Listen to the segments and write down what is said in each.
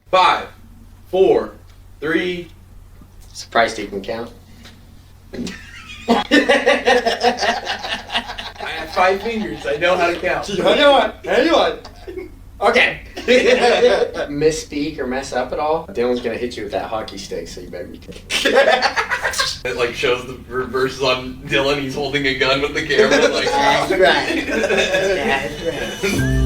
5, 4, 3. Surprised you can count. I have 5 fingers. I know how to count. Anyone. Okay. Misspeak or mess up at all, Dylan's gonna hit you with that hockey stick, so you better be careful. It like shows the reverses on Dylan. He's holding a gun with the camera. Like, That's right. That's right.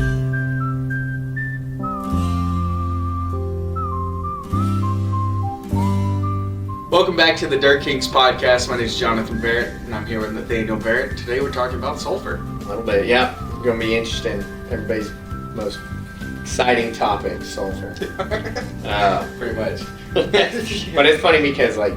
Welcome back to the Dirt Kings Podcast. My name is Jonathan Barrett, and I'm here with Nathaniel Barrett. Today we're talking about sulfur. A little bit, yeah. Gonna be interesting. Everybody's most exciting topic, sulfur. Pretty much. But it's funny because, like,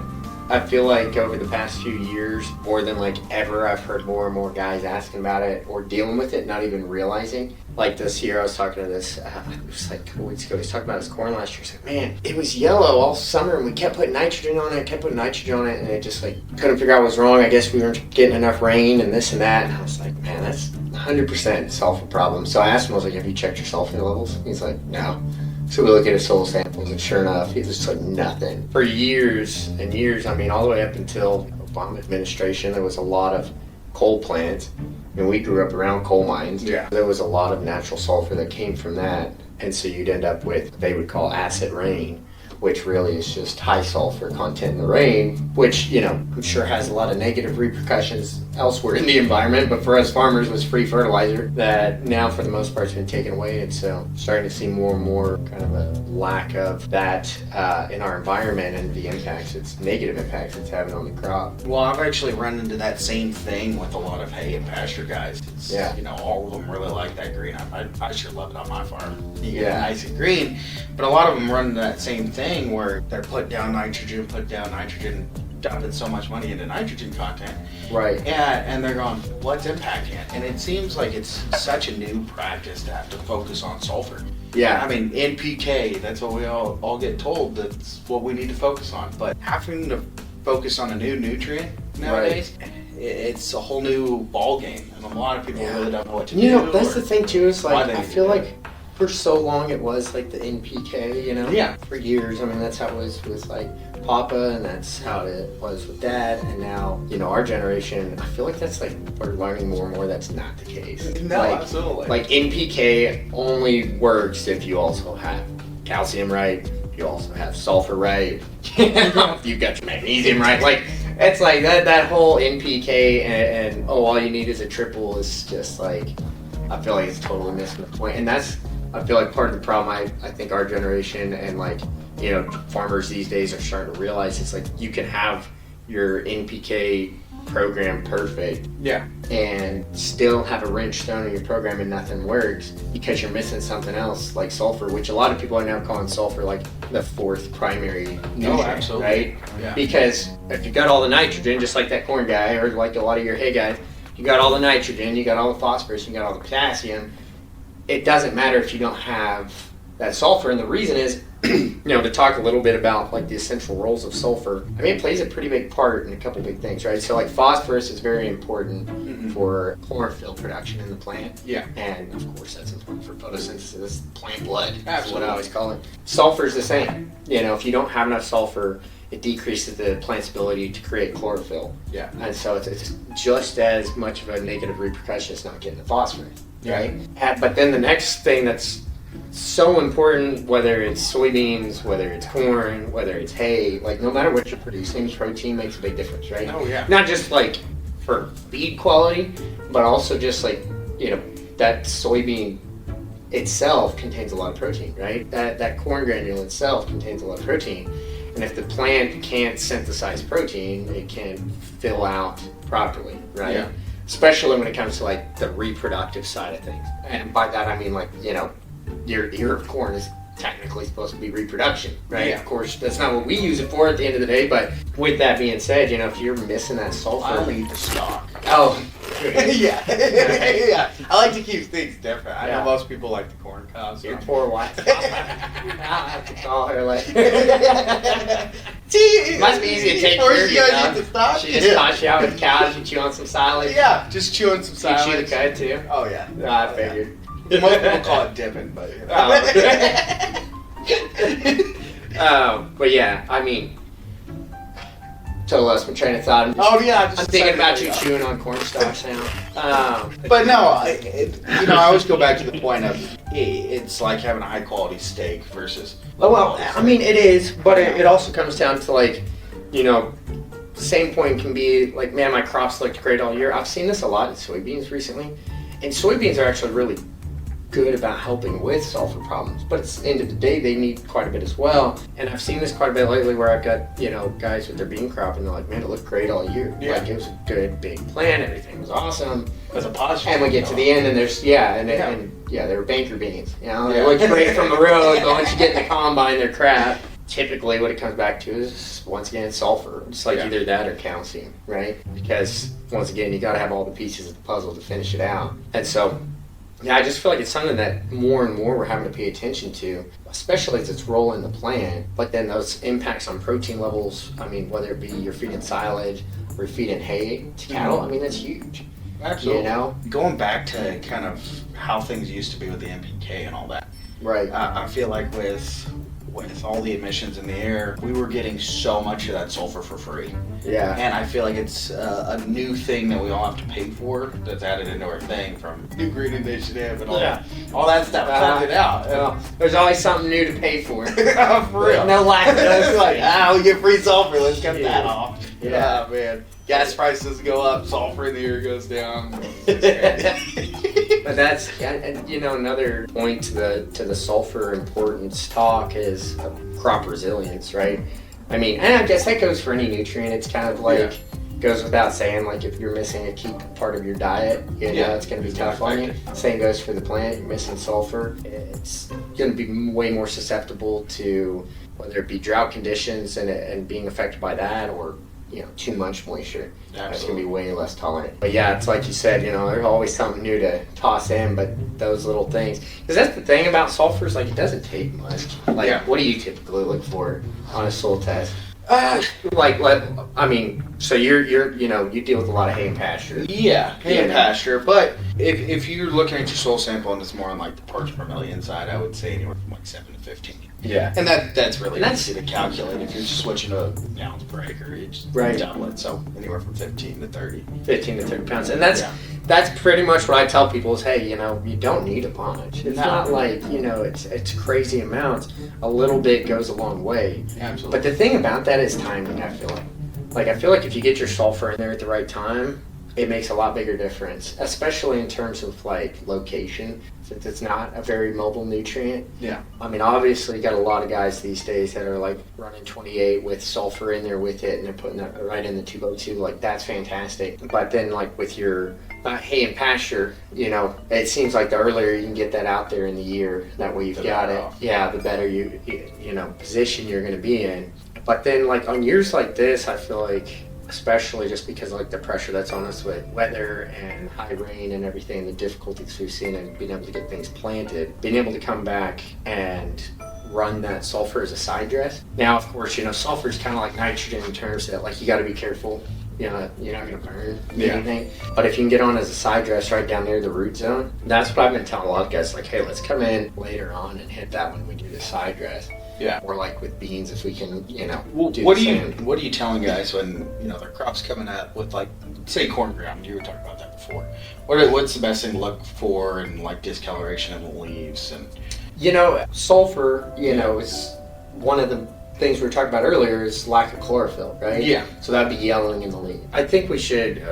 I feel like over the past few years, more than like ever, I've heard more and more guys asking about it or dealing with it, not even realizing. Like this year, I was talking to this, it was like a couple weeks ago, he was talking about his corn last year. He's like, man, it was yellow all summer and we kept putting nitrogen on it, and it just like, couldn't figure out what was wrong. I guess we weren't getting enough rain and this and that. And I was like, man, that's 100% sulfur problem. So I asked him, I was like, have you checked your sulfur levels? He's like, no. So we look at his soil samples, and sure enough, he was just like nothing. For years and years, I mean, all the way up until Obama administration, there was a lot of coal plants. I mean, we grew up around coal mines. Yeah. There was a lot of natural sulfur that came from that. And so you'd end up with what they would call acid rain, which really is just high sulfur content in the rain, which, you know, I'm sure has a lot of negative repercussions elsewhere in the environment, but for us farmers was free fertilizer that now for the most part has been taken away. And so starting to see more and more kind of a lack of that in our environment and the impacts, it's negative impacts it's having on the crop. Well, I've actually run into that same thing with a lot of hay and pasture guys. It's, Yeah. You know, all of them really like that green. I sure love it on my farm. You get Yeah. nice and green, but a lot of them run into that same thing where they're put down nitrogen, dumping so much money into nitrogen content. Right. And they're going, what's impacting it? And it seems like it's such a new practice to have to focus on sulfur. Yeah. I mean, NPK, that's what we all get told, that's what we need to focus on. But having to focus on a new nutrient nowadays, it's a whole new ball game. And a lot of people really don't know what to do. You know, that's the thing too, is like, they I need feel to do like for so long it was like the NPK, you know? Yeah. For years, I mean, that's how it was with like Papa, and that's how it was with Dad, and now, you know, our generation, I feel like that's like, we're learning more and more that's not the case. No, like, absolutely. Like NPK only works if you also have calcium right, you also have sulfur right, you've got your magnesium right, like, it's like that whole NPK and all you need is a triple is just like, I feel like it's totally missing the point. And that's, I feel like part of the problem I think our generation and like, you know, farmers these days are starting to realize it's like you can have your NPK program perfect and still have a wrench thrown in your program and nothing works because you're missing something else like sulfur, which a lot of people are now calling sulfur like the fourth primary nutrient, absolutely. right? Yeah. Because if you got all the nitrogen, just like that corn guy or like a lot of your hay guys, you got all the nitrogen, you got all the phosphorus, you got all the potassium. It doesn't matter if you don't have that sulfur, and the reason is, you know, to talk a little bit about like the essential roles of sulfur. I mean, it plays a pretty big part in a couple big things, right? So like phosphorus is very important for chlorophyll production in the plant. Yeah. And of course that's important for photosynthesis, plant blood. That's Absolutely. what I always call it. Sulfur is the same. You know, if you don't have enough sulfur, it decreases the plant's ability to create chlorophyll. Yeah. And so it's just as much of a negative repercussion as not getting the phosphorus, right? But then the next thing that's so important, whether it's soybeans, whether it's corn, whether it's hay, like no matter what you're producing, protein makes a big difference, right? Oh, yeah. Not just like for feed quality, but also just like, you know, that soybean itself contains a lot of protein, right? That corn granule itself contains a lot of protein. And if the plant can't synthesize protein, it can't fill out properly, right? Yeah. Especially when it comes to like the reproductive side of things. And by that I mean like, you know, your ear of corn is technically supposed to be reproduction, right? Yeah. Of course, that's not what we use it for at the end of the day, but with that being said, you know, if you're missing that sulfur... I only eat the stalk. Oh. Yeah. Yeah. I like to keep things different. I Yeah. know most people like the corn cobs. Your poor wife. I'll have to call her like... See, Must be easy to take or care of she you, goes dog. eat the stalk. She just taught you out with cows, you chew on some silage. Yeah, just chewing some Teach you silage. the cut too. Oh yeah. I figured. Most people call it dipping, but you know. Oh, okay. But yeah, I mean, totally lost my train of thought. Oh yeah, I'm thinking about you chewing on cornstarch now. But no, I always go back to the point of it's like having a high quality steak versus. Oh well, I mean it is, but it also comes down to like, same point can be like, man, my crops looked great all year. I've seen this a lot in soybeans recently, and soybeans are actually really good about helping with sulfur problems, but at the end of the day they need quite a bit as well. And I've seen this quite a bit lately where I've got guys with their bean crop and they're like, man, it looked great all year. Yeah. Like it was a good big plant, everything was awesome. As a positive. And we get to the end and there's they were banker beans. They Yeah. look great from the road, but once you get in the combine, they're crap. Typically what it comes back to is, once again, sulfur. It's like either that or calcium, right? Because once again, you gotta have all the pieces of the puzzle to finish it out. And so, yeah, I just feel like it's something that more and more we're having to pay attention to, especially as it's rolling the plant. But then those impacts on protein levels, I mean, whether it be you're feeding silage or you're feeding hay to cattle, I mean, that's huge. Absolutely. Going back to kind of how things used to be with the NPK and all that. Right. I feel like with all the emissions in the air, we were getting so much of that sulfur for free. Yeah. And I feel like it's a new thing that we all have to pay for that's added into our thing from New Green Initiative and all that stuff. Sends it out. There's always something new to pay for. For real. No lack of It's like, we get free sulfur, let's cut that off. Yeah. Man. Gas prices go up, sulfur in the air goes down. But that's another point to the sulfur importance talk is crop resilience, right? I mean, and I guess that goes for any nutrient. It's kind of like goes without saying, like if you're missing a key part of your diet, it's going to be tough on you. Same goes for the plant. You're missing sulfur, it's going to be way more susceptible to whether it be drought conditions and being affected by that, or too much moisture. It's going to be way less tolerant. But yeah, it's like you said, there's always something new to toss in, but those little things. Because that's the thing about sulfur, is like it doesn't take much. Like, what do you typically look for on a soil test? So you deal with a lot of hay and pasture. Yeah, hay and pasture. But if you're looking at your soil sample and it's more on like the parts per million side, I would say anywhere from like 7 to 15. Yeah. And that's really easy to calculate. If you're switching to pounds per acre, you just double it. So anywhere from 15 to 30. 15 to 30 pounds. And that's pretty much what I tell people is, hey, you don't need a bunch. It's not like, it's crazy amounts. A little bit goes a long way. Absolutely. But the thing about that is timing, I feel like. I feel like if you get your sulfur in there at the right time, it makes a lot bigger difference, especially in terms of location, since it's not a very mobile nutrient. Yeah. I mean, obviously you got a lot of guys these days that are running 28 with sulfur in there with it, and they're putting that right in the 202. That's fantastic. But then with your hay and pasture, it seems like the earlier you can get that out there in the year, that way you've got it. Yeah, the better you position you're going to be in. But then on years like this, I feel like, especially just because the pressure that's on us with weather and high rain and everything, the difficulties we've seen in being able to get things planted, being able to come back and run that sulfur as a side dress. Now, of course, sulfur is kind of like nitrogen in terms that you got to be careful. You're not going to burn anything. But if you can get on as a side dress right down near the root zone, that's what I've been telling a lot of guys, hey, let's come in later on and hit that when we do the side dress. Yeah. Or with beans, if we can, what are you telling guys when their crops coming up with say corn ground? You were talking about that before. What's the best thing to look for in discoloration in the leaves and? Sulfur, is one of the things we were talking about earlier is lack of chlorophyll, right? Yeah. So that'd be yellowing in the leaf. I think we should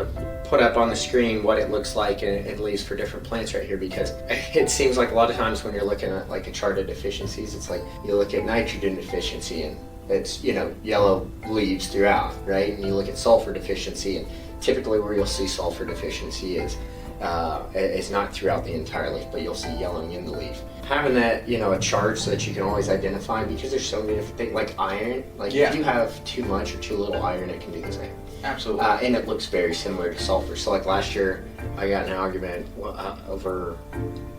put up on the screen what it looks like in leaves for different plants right here, because it seems like a lot of times when you're looking at a chart of deficiencies, it's you look at nitrogen deficiency and it's yellow leaves throughout, right? And you look at sulfur deficiency, and typically where you'll see sulfur deficiency is it's not throughout the entire leaf, but you'll see yellowing in the leaf. Having that, a chart so that you can always identify, because there's so many different things, like iron. If you have too much or too little iron, it can do the same. Absolutely. And it looks very similar to sulfur. So last year, I got in an argument over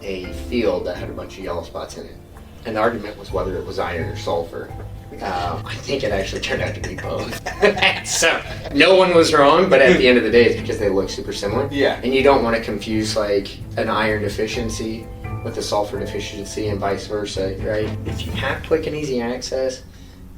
a field that had a bunch of yellow spots in it. And the argument was whether it was iron or sulfur. I think it actually turned out to be both. So no one was wrong, but at the end of the day, it's because they look super similar. Yeah. And you don't want to confuse an iron deficiency with the sulfur deficiency and vice versa, right? If you have quick and easy access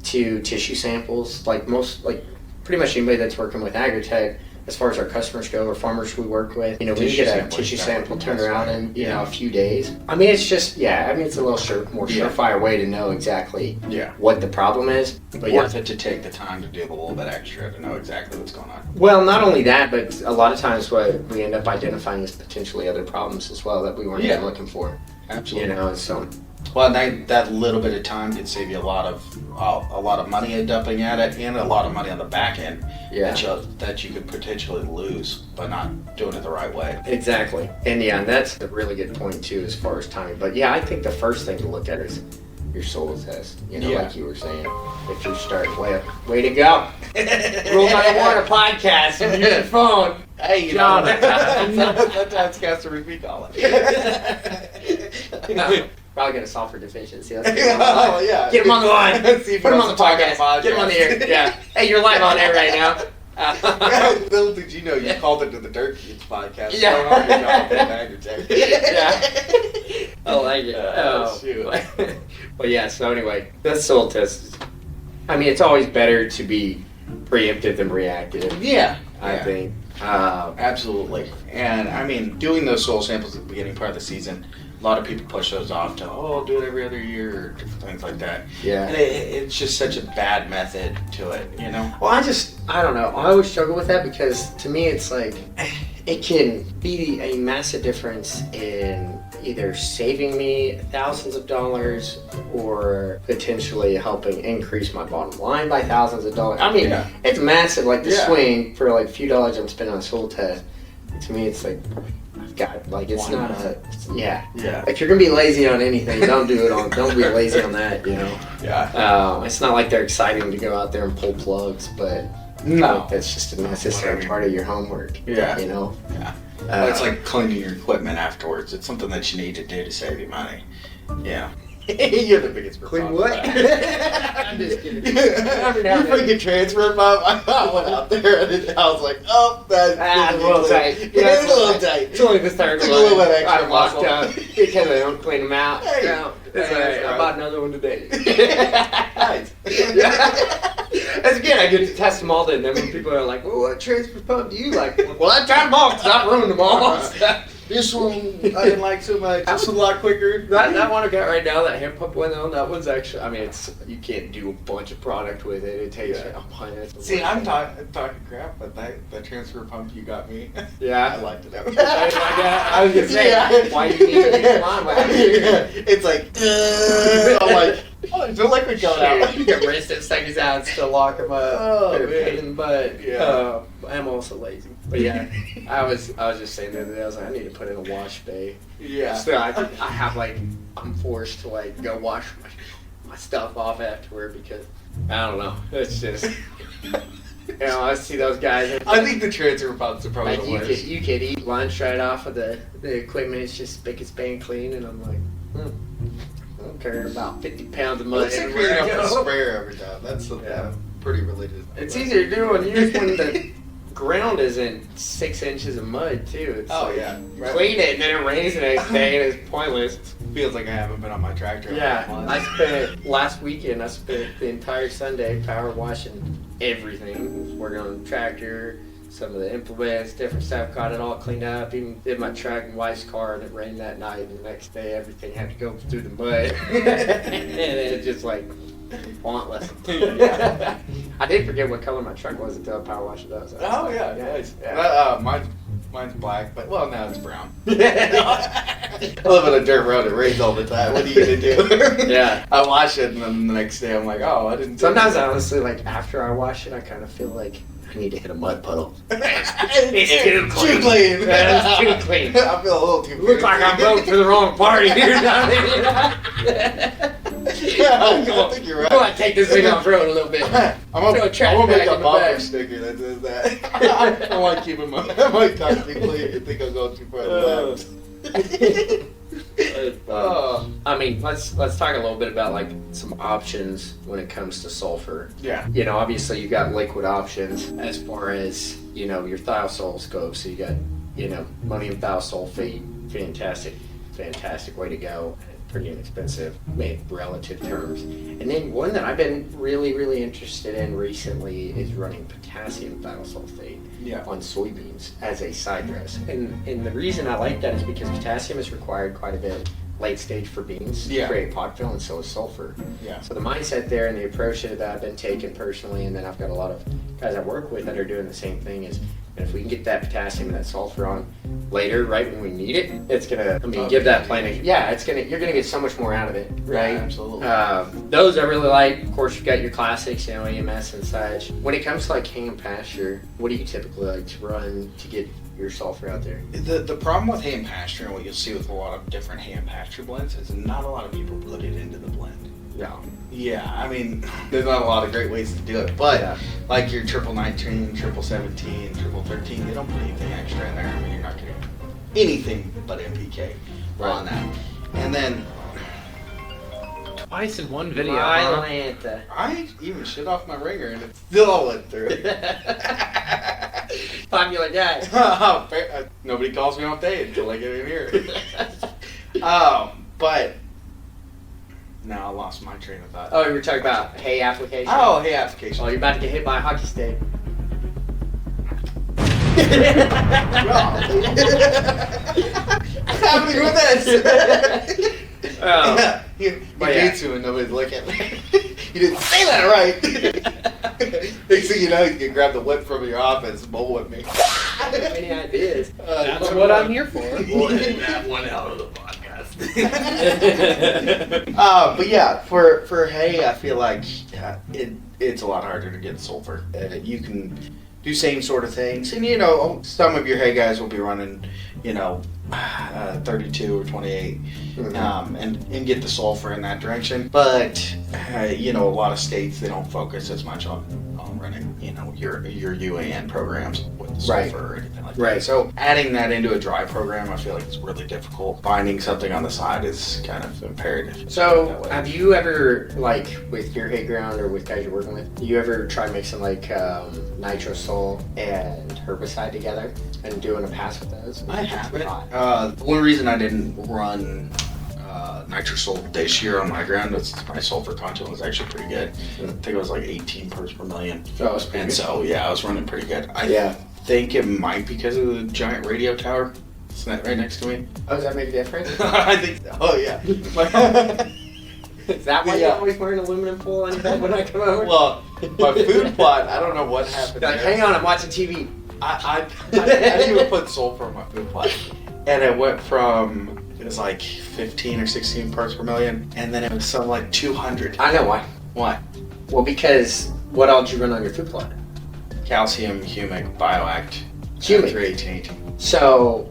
to tissue samples, like pretty much anybody that's working with AgriTec, as far as our customers go or farmers we work with, we can get a tissue sample turned around in a few days. I mean, it's just it's a little more surefire way to know exactly what the problem is. But worth it to take the time to do a little bit extra to know exactly what's going on. Well, not only that, but a lot of times what we end up identifying is potentially other problems as well that we weren't even looking for. Absolutely. So. Well, that little bit of time could save you a lot of money dumping at it, and a lot of money on the back end that you could potentially lose by not doing it the right way. Exactly, and that's a really good point too as far as timing. But I think the first thing to look at is your soil test. Like you were saying, if you're starting way to go. Rule number 1 of podcast: use your phone. Hey, John. That's customer we call it. Probably get a sulfur deficiency. Get him on the line. Put him on the podcast. Get him on the air. Yeah. Hey, you're live on air right now. Little did you know you called into the Dirt Kings Podcast. Yeah. I like it. Shoot. But so anyway, that soil test. It's always better to be preemptive than reactive. I think. Absolutely. And doing those soil samples at the beginning part of the season, a lot of people push those off to, do it every other year, or different things like that. Yeah. And it's just such a bad method to it, Well, I don't know. I always struggle with that because to me it's like, it can be a massive difference in either saving me thousands of dollars or potentially helping increase my bottom line by thousands of dollars. It's massive, like the swing for like a few dollars I'm spending on a soil test. To me, it's like, God, like it's not a, If you're gonna be lazy on anything, don't be lazy on that, It's not like they're exciting to go out there and pull plugs, but that's just a necessary part of your homework. It's like cleaning your equipment afterwards. It's something that you need to do to save you money. Yeah. You're the biggest clean what? I'm just kidding. You're freaking transfer pump. I went out there and I was like, that's a little tight. It's a little tight. It's only the third one. A little bit extra I walked up because I don't clean them out. I bought another one today. Nice. That's good. I get to test them all then. Then when people are like, well, what transfer pump do you like? Well, I tried them all because I ruined them all. This one I didn't like so much. This one's a lot quicker. That one I got right now, that hand pump one on, that one's actually, you can't do a bunch of product with it. It takes See, I'm talking crap, but that transfer pump you got me. Yeah. I liked it. I was going to say, why you need to use mine? It's like, I'm like, there's no liquid going out. You can rinse them seconds out and still lock them up. Pain in the butt. I'm also lazy. But I was just saying the other day, I was like, I need to put in a wash bay. Yeah. So I'm forced to go wash my stuff off afterward because I don't know. It's just I see those guys. I think the transfer pumps are probably the worst. You could eat lunch right off of the equipment. It's just spick and span clean, and I'm like, I don't care about 50 pounds of mud. Let's clean up a sprayer every time. That's pretty religious. It's easier to do when the ground is in 6 inches of mud too. It's clean it and then it rains the next day and it's pointless. It feels like I haven't been on my tractor. Last weekend I spent the entire Sunday power washing everything. Working on the tractor, some of the implements, different stuff, got it all cleaned up, even did my truck and wife's car, and it rained that night, and the next day everything had to go through the mud. And it's just pointless. I did forget what color my truck was until I power washed it up. So nice. Mine's black, but now it's brown. I live on a dirt road. It rains all the time. What are you gonna do? I wash it, and then the next day I'm like, I didn't. Sometimes I honestly after I wash it, I kind of feel like I need to hit a mud puddle. It's too clean. It's too clean. I feel a little too. Looks like I'm voting for the wrong party here. I think you're right. I'm gonna take this thing off road a little bit. I'm gonna make a bumper sticker that says that. I want to keep my car too clean. I think I'm going too far left. Let's talk a little bit about some options when it comes to sulfur. Yeah. Obviously you got liquid options as far as your thiosols go. So you got ammonium thiosulfate, fantastic. fantastic way to go. Pretty inexpensive, made relative terms. And then one that I've been really interested in recently is running potassium thiosulfate on soybeans as a side dress. And the reason I like that is because potassium is required quite a bit late stage for beans to create pod fill, and so is sulfur. So the mindset there and the approach that I've been taking personally, and then I've got a lot of guys I work with that are doing the same thing, is if we can get that potassium and that sulfur on later, right when we need it, it's gonna give that plant you're gonna get so much more out of it, right? Yeah, absolutely. Those I really like. Of course, you've got your classics, AMS and such. When it comes to like hay and pasture, what do you typically like to run to get your sulfur out there? The problem with hay and pasture, and what you'll see with a lot of different hay and pasture blends, is not a lot of people put it into the blend. No. Yeah, I mean, there's not a lot of great ways to do it, but like your triple 19, triple 17, triple 13, they don't put anything extra in there. I mean, you're not getting anything but NPK on that. And then twice in one video. I even shit off my ringer and it still went through. Popular guy. Nobody calls me all day until I get in here. But now I lost my train of thought. Oh, you were talking about hay application? Oh, hay application. Oh, you're about to get hit by a hockey stick. What's happening with this? He beats you and nobody's looking. You didn't say that right. Next thing you know, you can grab the whip from your office and bowl with me. Any ideas? That's what I'm here for. We'll edit that one out of the podcast. But yeah, for hay, I feel like it's a lot harder to get sulfur. You can do same sort of things, and some of your hay guys will be running, 32 or 28, and get the sulfur in that direction. But a lot of states, they don't focus as much on running your UAN programs with the sulfur or anything like that. So adding that into a dry program, I feel like it's really difficult. Finding something on the side is kind of imperative. So have you ever, like with your hay ground or with guys you're working with, do you ever try mixing like nitrosol and herbicide together and doing a pass with those? I haven't. The only reason I didn't run nitrosol this year on my ground is my sulfur content was actually pretty good. I think it was like 18 parts per million. And so, I was running pretty good. I think it might be because of the giant radio tower. Isn't that right next to me? Oh, does that make a difference? I think so. Oh, yeah. Is that why you're always wearing aluminum foil on your head when I come over? Well, my food plot, I don't know what happened. Like, hang on, I'm watching TV. I didn't even put sulfur on my food plot. And it went from, it was like 15 or 16 parts per million, and then it was something like 200. I know why. Why? Well, because what all did you run on your food plot? Calcium, humic, bioact. Humic. 318. So,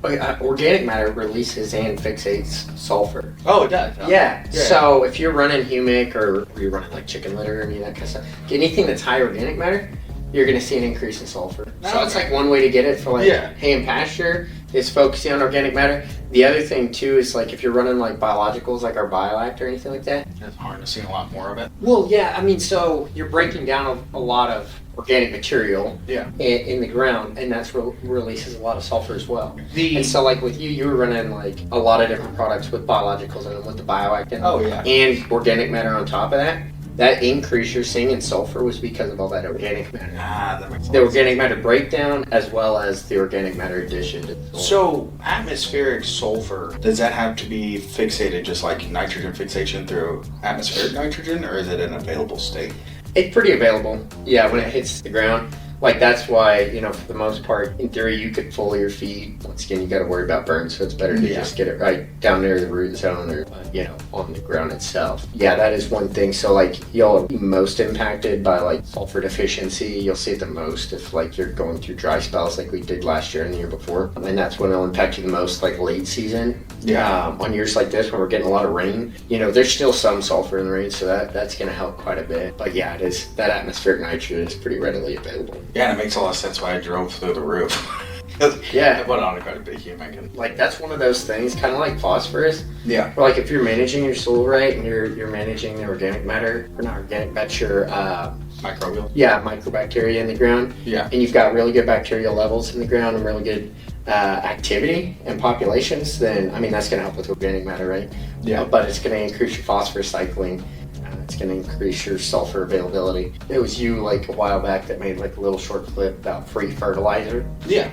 organic matter releases and fixates sulfur. Oh, it does. Okay. Yeah. So if you're running humic or you're running like chicken litter or any of that kind of stuff, anything that's high organic matter, you're going to see an increase in sulfur. So it's like one way to get it for like hay and pasture is focusing on organic matter. The other thing too is like if you're running like biologicals like our bioact or anything like that. It's harnessing a lot more of it. Well, yeah, I mean, so you're breaking down a lot of organic material in the ground, and that's what releases a lot of sulfur as well. And so like with you were running like a lot of different products with biologicals and with the bioact and organic matter on top of that. That increase you're seeing in sulfur was because of all that organic matter. That makes the organic matter breakdown as well as the organic matter addition. So atmospheric sulfur, does that have to be fixated just like nitrogen fixation through atmospheric nitrogen, or is it an available state? It's pretty available. Yeah, when it hits the ground. Like that's why, for the most part, in theory, you could foliar feed. Once again, you got to worry about burns, so it's better to just get it right down near the root zone or, on the ground itself. Yeah, that is one thing. So like you'll be most impacted by like sulfur deficiency. You'll see it the most if like you're going through dry spells like we did last year and the year before. And that's when it'll impact you the most, like late season. On years like this when we're getting a lot of rain, there's still some sulfur in the rain, so that's going to help quite a bit. But yeah, it is, that atmospheric nitrogen is pretty readily available. Yeah, and it makes a lot of sense why I drove through the roof. I put on quite a bit of humic. Like that's one of those things, kind of like phosphorus. Yeah. Or like if you're managing your soil right and you're managing the organic matter, or not organic, but your microbial. Yeah, microbacteria in the ground. Yeah. And you've got really good bacterial levels in the ground and really good activity and populations, then I mean that's going to help with organic matter, right? Yeah. But it's going to increase your phosphorus cycling. It's going to increase your sulfur availability. It was you like a while back that made like a little short clip about free fertilizer. Yeah.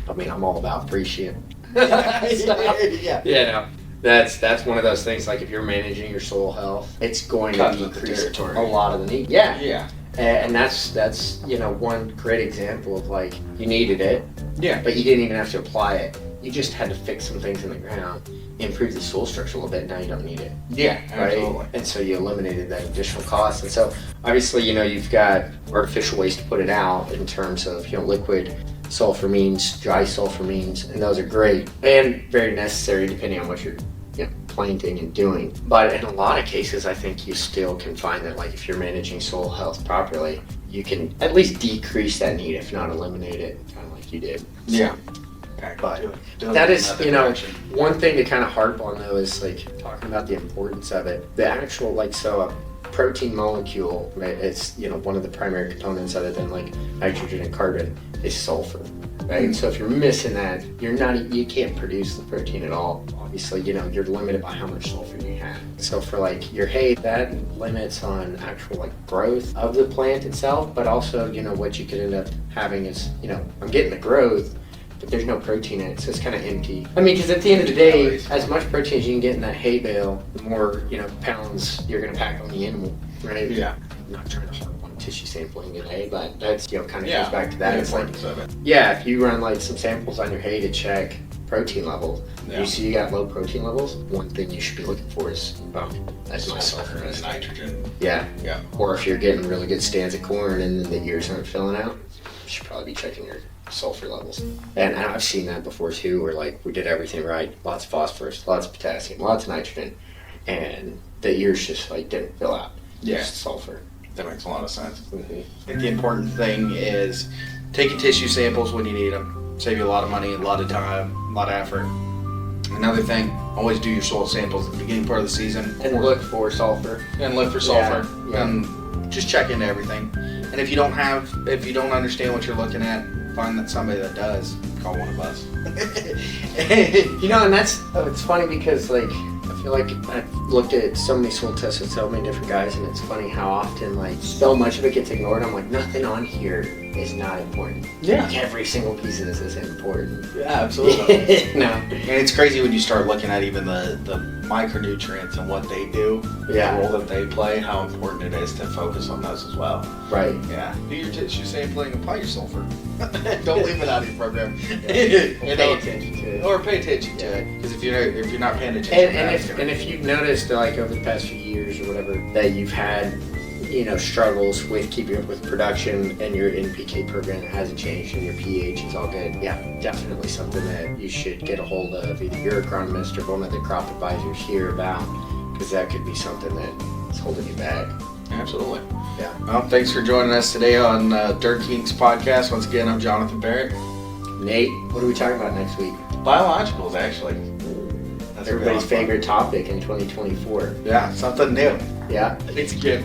I mean, I'm all about free shit. Yeah. Yeah, no. That's one of those things, like if you're managing your soil health, it's going to decrease a lot of the need. Yeah. Yeah. And that's one great example of like you needed it, Yeah. but you didn't even have to apply it. You just had to fix some things in the ground, improve the soil structure a little bit. Now you don't need it. Yeah, Right? absolutely. And so you eliminated that additional cost. And so obviously, you've got artificial ways to put it out in terms of, liquid sulfur dry sulfur and those are great and very necessary depending on what you're planting and doing. But in a lot of cases, I think you still can find that like if you're managing soil health properly, you can at least decrease that need, if not eliminate it, kind of like you did. Yeah. But Do it that in is, another direction. one thing to kind of harp on though is like talking about the importance of it. The actual a protein molecule, it's one of the primary components other than like nitrogen and carbon is sulfur, right? So if you're missing that, you can't produce the protein at all. Obviously, you're limited by how much sulfur you have. So for like your hay, that limits on actual like growth of the plant itself, but also what you could end up having is I'm getting the growth, but there's no protein in it, so it's kind of empty. I mean, because at the end of the day, as much protein as you can get in that hay bale, the more pounds you're going to pack on the animal, right? Yeah. I'm not trying to harp on tissue sampling in hay, but that's kind of Yeah. goes back to that. The It's like, importance of it. if you run like some samples on your hay to check protein levels, Yeah. you see you got low protein levels, one thing you should be looking for is that's my sulfur. and nitrogen. Yeah. Yeah. Or if you're getting really good stands of corn and then the ears aren't filling out, you should probably be checking your sulfur levels. And I've seen that before too, where like we did everything right, lots of phosphorus, lots of potassium, lots of nitrogen, and the ears just like didn't fill out. Yeah. Just sulfur. That makes a lot of sense. Mm-hmm. I think the important thing is taking tissue samples when you need them. Save you a lot of money, a lot of time, a lot of effort. Another thing, always do your soil samples at the beginning part of the season. And look for sulfur. And look for sulfur. Yeah. And just check into everything. And if you don't understand what you're looking at, find somebody that does. Call one of us. And it's funny because like I feel like I've looked at so many soil tests with so many different guys, and it's funny how often like so much of it gets ignored. I'm like, nothing on here is not important. Yeah. Like, every single piece of this is important. Yeah, absolutely. No. And it's crazy when you start looking at even the micronutrients and what they do, Yeah. the role that they play, how important it is to focus on those as well. Right. Yeah. Do your tissue sampling, apply your sulfur. Don't leave it out of your program. Pay attention to it. Or pay attention to it. Because if you're not paying attention, And if you've noticed like over the past few years or whatever that you've had struggles with keeping up with production and your NPK program hasn't changed and your pH is all good, definitely something that you should get a hold of either your agronomist or one of the crop advisors here about, because that could be something that's holding you back. Absolutely. Yeah. Well, thanks for joining us today on Dirt Kings Podcast. Once again, I'm Jonathan Barrett. Nate, what are we talking about next week? Biologicals, actually. That's Everybody's favorite topic in 2024. Yeah, something new. Yeah. Thanks again.